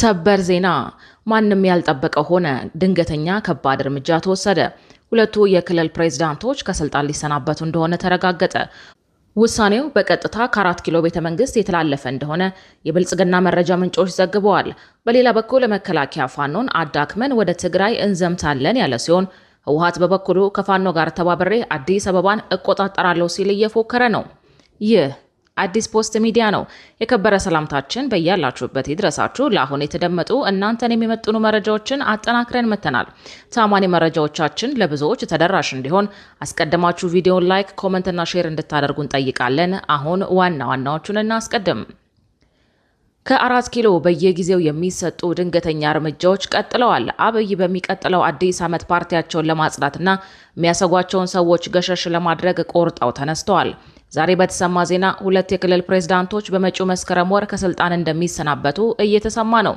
ሰበር ዜና ማንም ያልጠበቀው ሆነ። ድንገተኛ ከባድ እርምጃ ተወሰደ። ሁለቱ የክልል ፕሬዝዳንቶች ከስልጣን ሊሰናበቱ እንደሆነ ተረጋገጠ። ውሳኔው በቀጥታ ከ4 ኪሎ ቤተ መንግስት የተላለፈ እንደሆነ የብልጽግና መረጃ ምንጮች ዘግበዋል። በሌላ በኩል መከላከያ ፋኖን አዳክመን ወደ ትግራይ እንዘምታለን ያለ ሲሆን ህወሓት በበኩሉ ከፋኖ ጋር ተባብሬ አዲስ አበባን እቆጣጠራለሁ ሲል እየፎከረ ነው። ይህ አዲስ ፖስት ሚዲያ ነው። የከበረ ሰላምታችን በያላችሁበት ይድረሳችሁ። ለአሁን የተደመጡ እናንተን የሚመጥኑ መረጃዎችን አጠናክረን መተናል። ታማኒ መረጃዎቻችን ለብዙዎች ተደራሽ እንዲሆን አስቀድማችሁ ቪዲዮን ላይክ፣ ኮመንት እና ሼር እንድታደርጉ እንጠይቃለን። አሁን ዋና ዋናዎቹን እናስቀድም። ከ4 ኪሎ በየጊዜው የሚሰጡ ድንገተኛ እርምጃዎች ቀጥለዋል። አብይ በሚቀጥለው አዲስ ዓመት ፓርቲያቸውን ለማጽዳትና የሚያሰጓቸውን ሰዎች ገሸሽ ለማድረግ ቆርጠው ተነስተዋል። ዛሬ በተሰማ ዜና ሁለት የክልል ፕሬዝዳንቶች በመጪው መስከረም ወር ከስልጣን እንደሚሰናበቱ እየተሰማ ነው።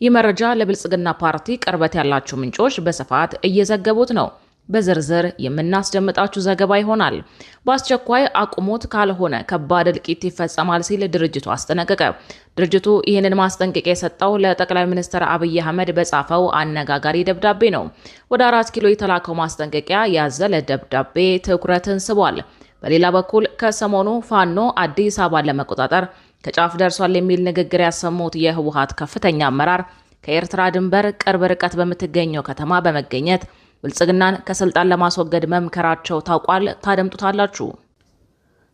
ይህ መረጃ ለብልጽግና ፓርቲ ቅርበት ያላቸው ምንጮች በስፋት እየዘገቡት ነው። በዝርዝር የምናስደምጣችሁ ዘገባ ይሆናል። በአስቸኳይ አቁሙት፣ ካልሆነ ከባድ እልቂት ይፈጸማል ሲል ድርጅቱ አስጠነቀቀ። ድርጅቱ ይህንን ማስጠንቀቂያ የሰጠው ለጠቅላይ ሚኒስትር አብይ አህመድ በጻፈው አነጋጋሪ ደብዳቤ ነው። ወደ 4 ኪሎ የተላከው ማስጠንቀቂያ ያዘለ ደብዳቤ ትኩረትን ስቧል። በሌላ በኩል ከሰሞኑ ፋኖ አዲስ አበባን ለመቆጣጠር ከጫፍ ደርሷል የሚል ንግግር ያሰሙት የህወሓት ከፍተኛ አመራር ከኤርትራ ድንበር ቅርብ ርቀት በምትገኘው ከተማ በመገኘት ብልጽግናን ከስልጣን ለማስወገድ መምከራቸው ታውቋል። ታደምጡታላችሁ።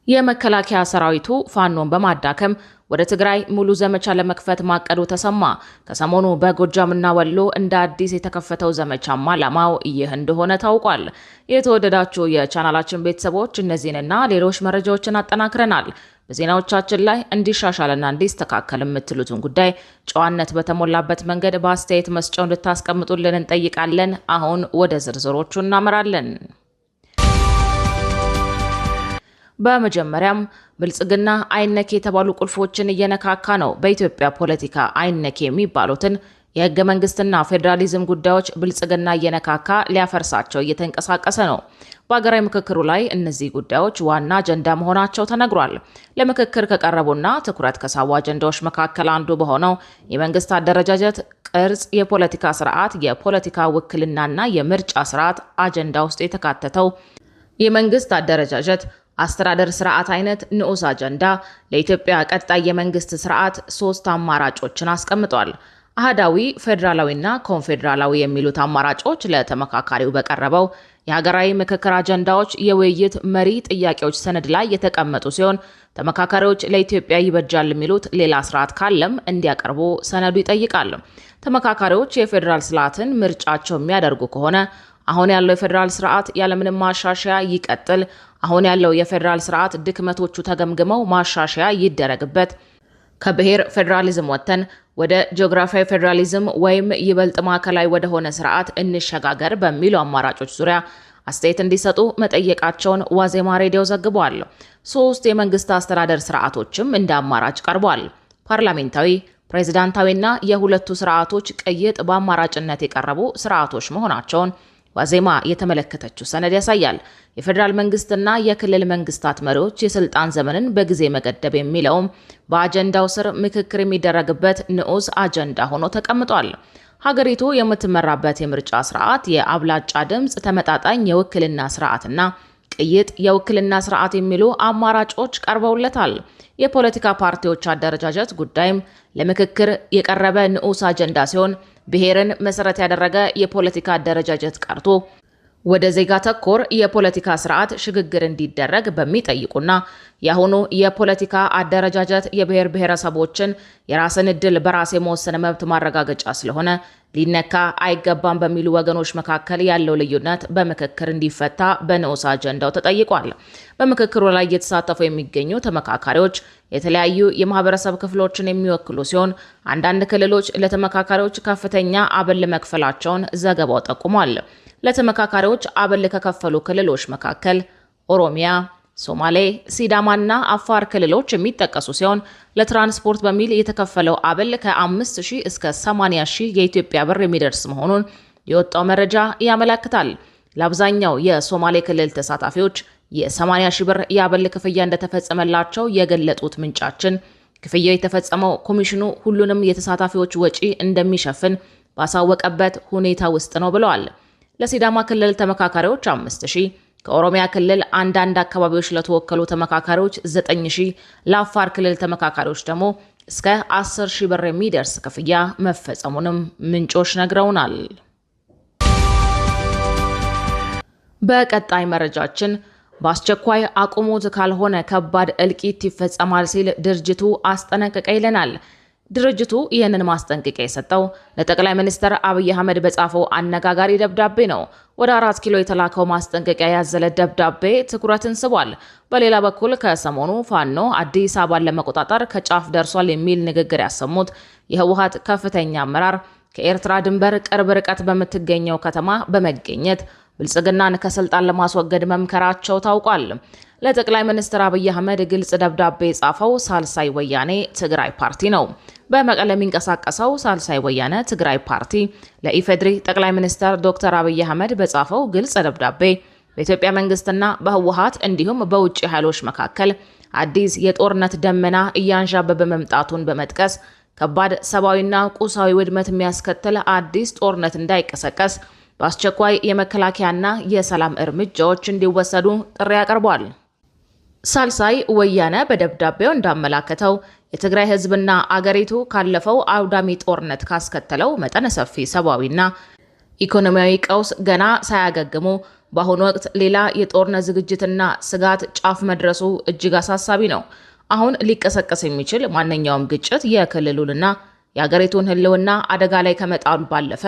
የመከላከያ ሰራዊቱ ፋኖን በማዳከም ወደ ትግራይ ሙሉ ዘመቻ ለመክፈት ማቀዱ ተሰማ። ከሰሞኑ በጎጃምና ወሎ እንደ አዲስ የተከፈተው ዘመቻም ዓላማው ይህ እንደሆነ ታውቋል። የተወደዳችሁ የቻናላችን ቤተሰቦች እነዚህንና ሌሎች መረጃዎችን አጠናክረናል። በዜናዎቻችን ላይ እንዲሻሻልና እንዲስተካከል የምትሉትን ጉዳይ ጨዋነት በተሞላበት መንገድ በአስተያየት መስጫው እንድታስቀምጡልን እንጠይቃለን። አሁን ወደ ዝርዝሮቹ እናመራለን። በመጀመሪያም ብልጽግና አይነኬ የተባሉ ቁልፎችን እየነካካ ነው። በኢትዮጵያ ፖለቲካ አይነኬ የሚባሉትን የህገ መንግስትና ፌዴራሊዝም ጉዳዮች ብልጽግና እየነካካ ሊያፈርሳቸው እየተንቀሳቀሰ ነው። በሀገራዊ ምክክሩ ላይ እነዚህ ጉዳዮች ዋና አጀንዳ መሆናቸው ተነግሯል። ለምክክር ከቀረቡና ትኩረት ከሳቡ አጀንዳዎች መካከል አንዱ በሆነው የመንግስት አደረጃጀት ቅርጽ፣ የፖለቲካ ስርዓት፣ የፖለቲካ ውክልናና የምርጫ ስርዓት አጀንዳ ውስጥ የተካተተው የመንግስት አደረጃጀት አስተዳደር ስርዓት አይነት ንዑስ አጀንዳ ለኢትዮጵያ ቀጣይ የመንግስት ስርዓት 3 አማራጮችን አስቀምጧል። አህዳዊ፣ ፌዴራላዊና ኮንፌዴራላዊ የሚሉት አማራጮች ለተመካካሪው በቀረበው የሀገራዊ ምክክር አጀንዳዎች የውይይት መሪ ጥያቄዎች ሰነድ ላይ የተቀመጡ ሲሆን ተመካካሪዎች ለኢትዮጵያ ይበጃል የሚሉት ሌላ ስርዓት ካለም እንዲያቀርቡ ሰነዱ ይጠይቃል። ተመካካሪዎች የፌዴራል ስርዓትን ምርጫቸው የሚያደርጉ ከሆነ አሁን ያለው የፌዴራል ስርዓት ያለምንም ማሻሻያ ይቀጥል፣ አሁን ያለው የፌዴራል ስርዓት ድክመቶቹ ተገምግመው ማሻሻያ ይደረግበት፣ ከብሔር ፌዴራሊዝም ወጥተን ወደ ጂኦግራፊያዊ ፌዴራሊዝም ወይም ይበልጥ ማዕከላዊ ወደ ሆነ ስርዓት እንሸጋገር በሚሉ አማራጮች ዙሪያ አስተያየት እንዲሰጡ መጠየቃቸውን ዋዜማ ሬዲዮ ዘግቧል። 3 የመንግስት አስተዳደር ስርዓቶችም እንደ አማራጭ ቀርቧል። ፓርላሜንታዊ፣ ፕሬዝዳንታዊና የሁለቱ ስርዓቶች ቅይጥ በአማራጭነት የቀረቡ ስርዓቶች መሆናቸውን ዋዜማ የተመለከተችው ሰነድ ያሳያል። የፌዴራል መንግስትና የክልል መንግስታት መሪዎች የስልጣን ዘመንን በጊዜ መገደብ የሚለውም በአጀንዳው ስር ምክክር የሚደረግበት ንዑስ አጀንዳ ሆኖ ተቀምጧል። ሀገሪቱ የምትመራበት የምርጫ ስርዓት፣ የአብላጫ ድምፅ፣ ተመጣጣኝ የውክልና ስርዓትና ቅይጥ የውክልና ስርዓት የሚሉ አማራጮች ቀርበውለታል። የፖለቲካ ፓርቲዎች አደረጃጀት ጉዳይም ለምክክር የቀረበ ንዑስ አጀንዳ ሲሆን ብሔርን መሰረት ያደረገ የፖለቲካ አደረጃጀት ቀርቶ ወደ ዜጋ ተኮር የፖለቲካ ስርዓት ሽግግር እንዲደረግ በሚጠይቁና የአሁኑ የፖለቲካ አደረጃጀት የብሔር ብሔረሰቦችን የራስን ዕድል በራስ የመወሰን መብት ማረጋገጫ ስለሆነ ሊነካ አይገባም በሚሉ ወገኖች መካከል ያለው ልዩነት በምክክር እንዲፈታ በንዑስ አጀንዳው ተጠይቋል። በምክክሩ ላይ እየተሳተፉ የሚገኙ ተመካካሪዎች የተለያዩ የማህበረሰብ ክፍሎችን የሚወክሉ ሲሆን አንዳንድ ክልሎች ለተመካካሪዎች ከፍተኛ አበል መክፈላቸውን ዘገባው ጠቁሟል። ለተመካካሪዎች አበል ከከፈሉ ክልሎች መካከል ኦሮሚያ፣ ሶማሌ፣ ሲዳማና አፋር ክልሎች የሚጠቀሱ ሲሆን ለትራንስፖርት በሚል የተከፈለው አበል ከ5,000 እስከ 80,000 የኢትዮጵያ ብር የሚደርስ መሆኑን የወጣው መረጃ ያመለክታል። ለአብዛኛው የሶማሌ ክልል ተሳታፊዎች የ80,000 ብር የአበል ክፍያ እንደተፈጸመላቸው የገለጡት ምንጫችን ክፍያው የተፈጸመው ኮሚሽኑ ሁሉንም የተሳታፊዎች ወጪ እንደሚሸፍን ባሳወቀበት ሁኔታ ውስጥ ነው ብለዋል። ለሲዳማ ክልል ተመካካሪዎች 5000፣ ከኦሮሚያ ክልል አንዳንድ አካባቢዎች ለተወከሉ ተመካካሪዎች 9000፣ ለአፋር ክልል ተመካካሪዎች ደግሞ እስከ 10000 ብር የሚደርስ ክፍያ መፈጸሙንም ምንጮች ነግረውናል። በቀጣይ መረጃችን በአስቸኳይ አቁሙት ካልሆነ ከባድ እልቂት ይፈጸማል ሲል ድርጅቱ አስጠነቀቀ ይለናል። ድርጅቱ ይህንን ማስጠንቀቂያ የሰጠው ለጠቅላይ ሚኒስትር አብይ አህመድ በጻፈው አነጋጋሪ ደብዳቤ ነው። ወደ 4 ኪሎ የተላከው ማስጠንቀቂያ ያዘለ ደብዳቤ ትኩረትን ስቧል። በሌላ በኩል ከሰሞኑ ፋኖ አዲስ አበባን ለመቆጣጠር ከጫፍ ደርሷል የሚል ንግግር ያሰሙት የህወሓት ከፍተኛ አመራር ከኤርትራ ድንበር ቅርብ ርቀት በምትገኘው ከተማ በመገኘት ብልጽግናን ከስልጣን ለማስወገድ መምከራቸው ታውቋል። ለጠቅላይ ሚኒስትር አብይ አህመድ ግልጽ ደብዳቤ የጻፈው ሳልሳይ ወያኔ ትግራይ ፓርቲ ነው። በመቀለ የሚንቀሳቀሰው ሳልሳይ ወያነ ትግራይ ፓርቲ ለኢፌድሪ ጠቅላይ ሚኒስትር ዶክተር አብይ አህመድ በጻፈው ግልጽ ደብዳቤ በኢትዮጵያ መንግስትና በህወሓት እንዲሁም በውጭ ኃይሎች መካከል አዲስ የጦርነት ደመና እያንዣበበ መምጣቱን በመጥቀስ ከባድ ሰብአዊና ቁሳዊ ውድመት የሚያስከትል አዲስ ጦርነት እንዳይቀሰቀስ በአስቸኳይ የመከላከያና የሰላም እርምጃዎች እንዲወሰዱ ጥሪ አቅርቧል። ሳልሳይ ወያነ በደብዳቤው እንዳመላከተው የትግራይ ህዝብና አገሪቱ ካለፈው አውዳሚ ጦርነት ካስከተለው መጠነ ሰፊ ሰብአዊና ኢኮኖሚያዊ ቀውስ ገና ሳያገግሙ በአሁኑ ወቅት ሌላ የጦርነት ዝግጅትና ስጋት ጫፍ መድረሱ እጅግ አሳሳቢ ነው። አሁን ሊቀሰቀስ የሚችል ማንኛውም ግጭት የክልሉንና የአገሪቱን ህልውና አደጋ ላይ ከመጣሉ ባለፈ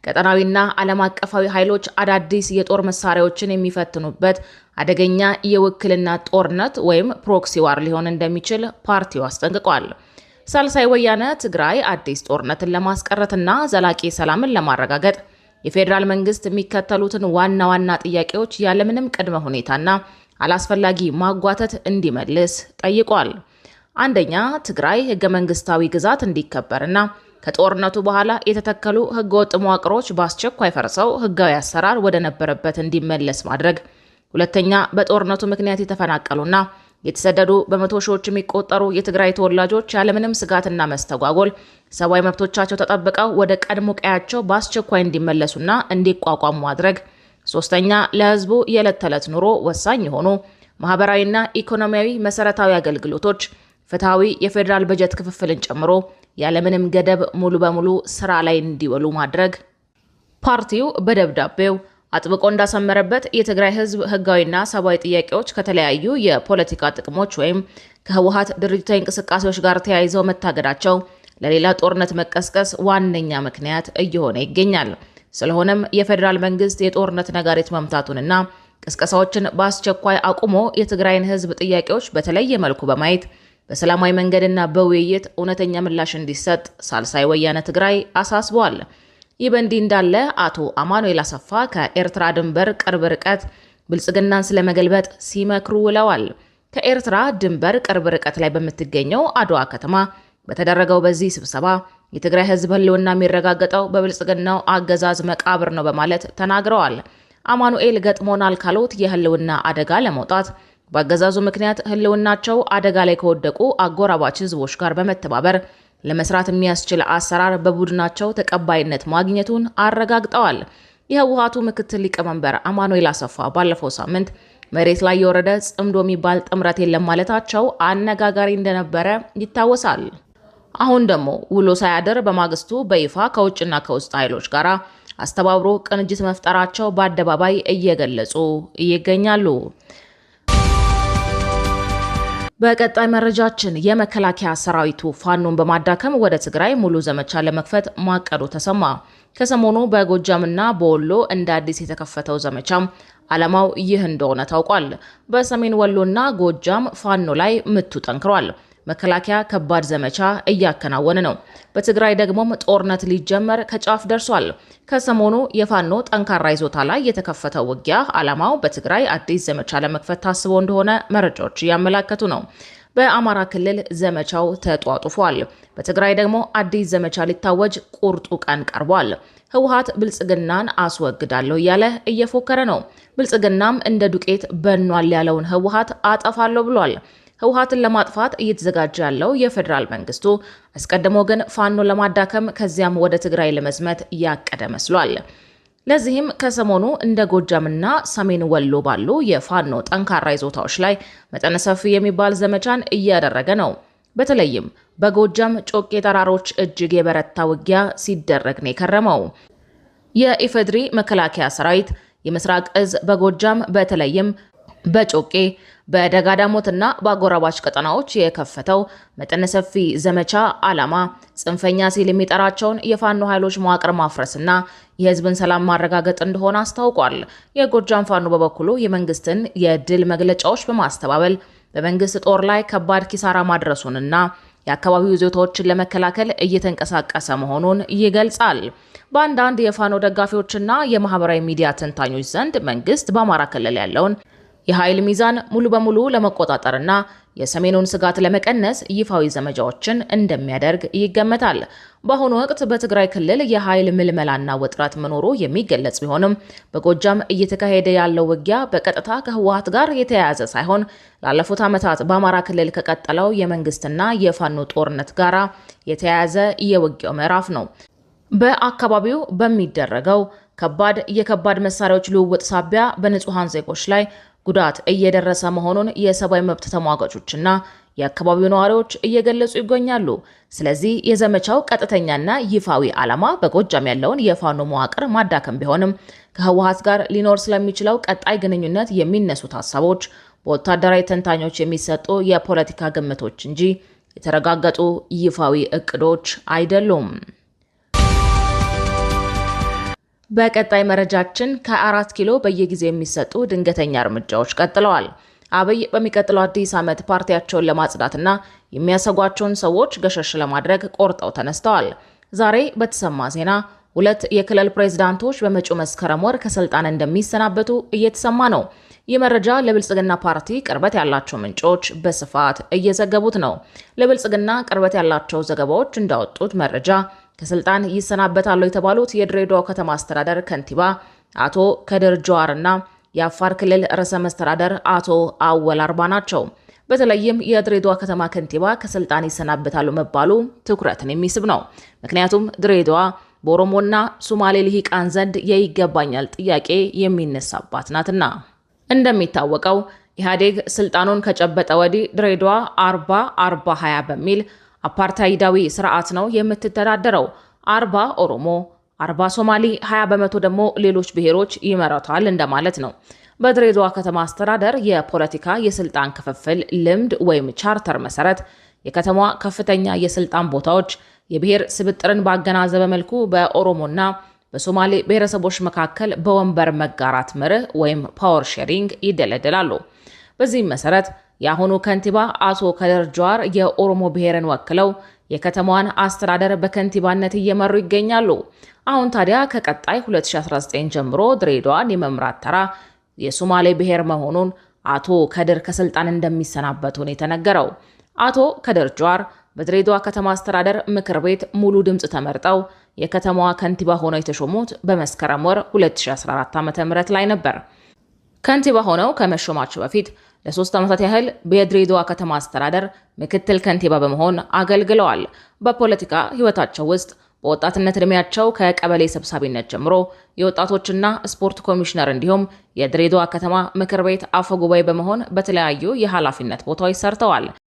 ቀጠናዊና ዓለም አቀፋዊ ኃይሎች አዳዲስ የጦር መሳሪያዎችን የሚፈትኑበት አደገኛ የውክልና ጦርነት ወይም ፕሮክሲ ዋር ሊሆን እንደሚችል ፓርቲው አስጠንቅቋል። ሳልሳይ ወያነ ትግራይ አዲስ ጦርነትን ለማስቀረትና ዘላቂ ሰላምን ለማረጋገጥ የፌዴራል መንግስት የሚከተሉትን ዋና ዋና ጥያቄዎች ያለምንም ቅድመ ሁኔታና አላስፈላጊ ማጓተት እንዲመልስ ጠይቋል። አንደኛ፣ ትግራይ ህገ መንግስታዊ ግዛት እንዲከበርና ከጦርነቱ በኋላ የተተከሉ ህገወጥ መዋቅሮች በአስቸኳይ ፈርሰው ህጋዊ አሰራር ወደ ነበረበት እንዲመለስ ማድረግ። ሁለተኛ፣ በጦርነቱ ምክንያት የተፈናቀሉና የተሰደዱ በመቶ ሺዎች የሚቆጠሩ የትግራይ ተወላጆች ያለምንም ስጋትና መስተጓጎል ሰብአዊ መብቶቻቸው ተጠብቀው ወደ ቀድሞ ቀያቸው በአስቸኳይ እንዲመለሱና እንዲቋቋሙ ማድረግ። ሶስተኛ፣ ለህዝቡ የዕለት ተዕለት ኑሮ ወሳኝ የሆኑ ማህበራዊና ኢኮኖሚያዊ መሰረታዊ አገልግሎቶች ፍትሐዊ የፌዴራል በጀት ክፍፍልን ጨምሮ ያለምንም ገደብ ሙሉ በሙሉ ስራ ላይ እንዲውሉ ማድረግ። ፓርቲው በደብዳቤው አጥብቆ እንዳሰመረበት የትግራይ ህዝብ ህጋዊና ሰብአዊ ጥያቄዎች ከተለያዩ የፖለቲካ ጥቅሞች ወይም ከህወሓት ድርጅታዊ እንቅስቃሴዎች ጋር ተያይዘው መታገዳቸው ለሌላ ጦርነት መቀስቀስ ዋነኛ ምክንያት እየሆነ ይገኛል። ስለሆነም የፌዴራል መንግስት የጦርነት ነጋሪት መምታቱንና ቅስቀሳዎችን በአስቸኳይ አቁሞ የትግራይን ህዝብ ጥያቄዎች በተለየ መልኩ በማየት በሰላማዊ መንገድና በውይይት እውነተኛ ምላሽ እንዲሰጥ ሳልሳይ ወያነ ትግራይ አሳስቧል። ይህ በእንዲህ እንዳለ አቶ አማኑኤል አሰፋ ከኤርትራ ድንበር ቅርብ ርቀት ብልጽግናን ስለመገልበጥ ሲመክሩ ውለዋል። ከኤርትራ ድንበር ቅርብ ርቀት ላይ በምትገኘው አድዋ ከተማ በተደረገው በዚህ ስብሰባ የትግራይ ህዝብ ህልውና የሚረጋገጠው በብልጽግናው አገዛዝ መቃብር ነው በማለት ተናግረዋል። አማኑኤል ገጥሞናል ካሉት የህልውና አደጋ ለመውጣት በአገዛዙ ምክንያት ህልውናቸው አደጋ ላይ ከወደቁ አጎራባች ህዝቦች ጋር በመተባበር ለመስራት የሚያስችል አሰራር በቡድናቸው ተቀባይነት ማግኘቱን አረጋግጠዋል። የህወሓቱ ምክትል ሊቀመንበር አማኑኤል አሰፋ ባለፈው ሳምንት መሬት ላይ የወረደ ጽምዶ የሚባል ጥምረት የለም ማለታቸው አነጋጋሪ እንደነበረ ይታወሳል። አሁን ደግሞ ውሎ ሳያድር በማግስቱ በይፋ ከውጭና ከውስጥ ኃይሎች ጋር አስተባብሮ ቅንጅት መፍጠራቸው በአደባባይ እየገለጹ ይገኛሉ። በቀጣይ መረጃችን የመከላከያ ሰራዊቱ ፋኖን በማዳከም ወደ ትግራይ ሙሉ ዘመቻ ለመክፈት ማቀዱ ተሰማ። ከሰሞኑ በጎጃምና በወሎ እንደ አዲስ የተከፈተው ዘመቻም ዓላማው ይህ እንደሆነ ታውቋል። በሰሜን ወሎና ጎጃም ፋኖ ላይ ምቱ ጠንክሯል። መከላከያ ከባድ ዘመቻ እያከናወነ ነው። በትግራይ ደግሞም ጦርነት ሊጀመር ከጫፍ ደርሷል። ከሰሞኑ የፋኖ ጠንካራ ይዞታ ላይ የተከፈተው ውጊያ ዓላማው በትግራይ አዲስ ዘመቻ ለመክፈት ታስቦ እንደሆነ መረጃዎች እያመላከቱ ነው። በአማራ ክልል ዘመቻው ተጧጡፏል። በትግራይ ደግሞ አዲስ ዘመቻ ሊታወጅ ቁርጡ ቀን ቀርቧል። ህወሓት ብልጽግናን አስወግዳለሁ እያለ እየፎከረ ነው። ብልጽግናም እንደ ዱቄት በኗል ያለውን ህወሓት አጠፋለሁ ብሏል። ህወሓትን ለማጥፋት እየተዘጋጀ ያለው የፌዴራል መንግስቱ አስቀድሞ ግን ፋኖ ለማዳከም ከዚያም ወደ ትግራይ ለመዝመት ያቀደ መስሏል። ለዚህም ከሰሞኑ እንደ ጎጃምና ሰሜን ወሎ ባሉ የፋኖ ጠንካራ ይዞታዎች ላይ መጠነ ሰፊ የሚባል ዘመቻን እያደረገ ነው። በተለይም በጎጃም ጮቄ ተራሮች እጅግ የበረታ ውጊያ ሲደረግ ነው የከረመው። የኢፌድሪ መከላከያ ሰራዊት የምስራቅ እዝ በጎጃም በተለይም በጮቄ በደጋዳሞትና በአጎራባች ቀጠናዎች የከፈተው መጠነ ሰፊ ዘመቻ ዓላማ ጽንፈኛ ሲል የሚጠራቸውን የፋኖ ኃይሎች መዋቅር ማፍረስና የህዝብን ሰላም ማረጋገጥ እንደሆነ አስታውቋል። የጎጃም ፋኖ በበኩሉ የመንግስትን የድል መግለጫዎች በማስተባበል በመንግስት ጦር ላይ ከባድ ኪሳራ ማድረሱንና የአካባቢው ይዞታዎችን ለመከላከል እየተንቀሳቀሰ መሆኑን ይገልጻል። በአንዳንድ የፋኖ ደጋፊዎችና የማህበራዊ ሚዲያ ተንታኞች ዘንድ መንግስት በአማራ ክልል ያለውን የኃይል ሚዛን ሙሉ በሙሉ ለመቆጣጠርና የሰሜኑን ስጋት ለመቀነስ ይፋዊ ዘመቻዎችን እንደሚያደርግ ይገመታል። በአሁኑ ወቅት በትግራይ ክልል የኃይል ምልመላና ውጥረት መኖሩ የሚገለጽ ቢሆንም በጎጃም እየተካሄደ ያለው ውጊያ በቀጥታ ከህወሓት ጋር የተያያዘ ሳይሆን ላለፉት ዓመታት በአማራ ክልል ከቀጠለው የመንግስትና የፋኖ ጦርነት ጋር የተያያዘ የውጊያው ምዕራፍ ነው። በአካባቢው በሚደረገው የከባድ መሳሪያዎች ልውውጥ ሳቢያ በንጹሃን ዜጎች ላይ ጉዳት እየደረሰ መሆኑን የሰብአዊ መብት ተሟጋቾችና የአካባቢው ነዋሪዎች እየገለጹ ይገኛሉ። ስለዚህ የዘመቻው ቀጥተኛና ይፋዊ ዓላማ በጎጃም ያለውን የፋኖ መዋቅር ማዳከም ቢሆንም ከህወሓት ጋር ሊኖር ስለሚችለው ቀጣይ ግንኙነት የሚነሱት ሀሳቦች በወታደራዊ ተንታኞች የሚሰጡ የፖለቲካ ግምቶች እንጂ የተረጋገጡ ይፋዊ እቅዶች አይደሉም። በቀጣይ መረጃችን ከ4 ኪሎ በየጊዜው የሚሰጡ ድንገተኛ እርምጃዎች ቀጥለዋል። አብይ በሚቀጥለው አዲስ ዓመት ፓርቲያቸውን ለማጽዳትና የሚያሰጓቸውን ሰዎች ገሸሽ ለማድረግ ቆርጠው ተነስተዋል። ዛሬ በተሰማ ዜና 2 የክልል ፕሬዝዳንቶች በመጪው መስከረም ወር ከስልጣን እንደሚሰናበቱ እየተሰማ ነው። ይህ መረጃ ለብልጽግና ፓርቲ ቅርበት ያላቸው ምንጮች በስፋት እየዘገቡት ነው። ለብልጽግና ቅርበት ያላቸው ዘገባዎች እንዳወጡት መረጃ ከስልጣን ይሰናበታሉ የተባሉት የድሬዳዋ ከተማ አስተዳደር ከንቲባ አቶ ከድር ጀዋርና የአፋር ክልል ርዕሰ መስተዳደር አቶ አወል አርባ ናቸው። በተለይም የድሬዳዋ ከተማ ከንቲባ ከስልጣን ይሰናበታሉ መባሉ ትኩረትን የሚስብ ነው። ምክንያቱም ድሬዳዋ በኦሮሞና ሶማሌ ልሂቃን ዘንድ የይገባኛል ጥያቄ የሚነሳባት ናትና። እንደሚታወቀው ኢህአዴግ ስልጣኑን ከጨበጠ ወዲህ ድሬዳዋ 40-40-20 በሚል አፓርታይዳዊ ስርዓት ነው የምትተዳደረው። 40 ኦሮሞ፣ 40 ሶማሊ፣ 20 በመቶ ደግሞ ሌሎች ብሔሮች ይመራታል እንደማለት ነው። በድሬዳዋ ከተማ አስተዳደር የፖለቲካ የስልጣን ክፍፍል ልምድ ወይም ቻርተር መሰረት የከተማዋ ከፍተኛ የስልጣን ቦታዎች የብሔር ስብጥርን ባገናዘበ መልኩ በኦሮሞና በሶማሌ ብሔረሰቦች መካከል በወንበር መጋራት መርህ ወይም ፓወር ሼሪንግ ይደለደላሉ። በዚህም መሰረት የአሁኑ ከንቲባ አቶ ከድር ጀዋር የኦሮሞ ብሔርን ወክለው የከተማዋን አስተዳደር በከንቲባነት እየመሩ ይገኛሉ። አሁን ታዲያ ከቀጣይ 2019 ጀምሮ ድሬዳዋን የመምራት ተራ የሶማሌ ብሔር መሆኑን አቶ ከድር ከስልጣን እንደሚሰናበቱ ነው የተነገረው። አቶ ከድር ጀዋር በድሬዳዋ ከተማ አስተዳደር ምክር ቤት ሙሉ ድምጽ ተመርጠው የከተማዋ ከንቲባ ሆነው የተሾሙት በመስከረም ወር 2014 ዓ.ም ላይ ነበር። ከንቲባ ሆነው ከመሾማቸው በፊት ለ3 ዓመታት ያህል በድሬዳዋ ከተማ አስተዳደር ምክትል ከንቲባ በመሆን አገልግለዋል። በፖለቲካ ህይወታቸው ውስጥ በወጣትነት እድሜያቸው ከቀበሌ ሰብሳቢነት ጀምሮ የወጣቶችና ስፖርት ኮሚሽነር እንዲሁም የድሬዳዋ ከተማ ምክር ቤት አፈ ጉባኤ በመሆን በተለያዩ የኃላፊነት ቦታዎች ሰርተዋል።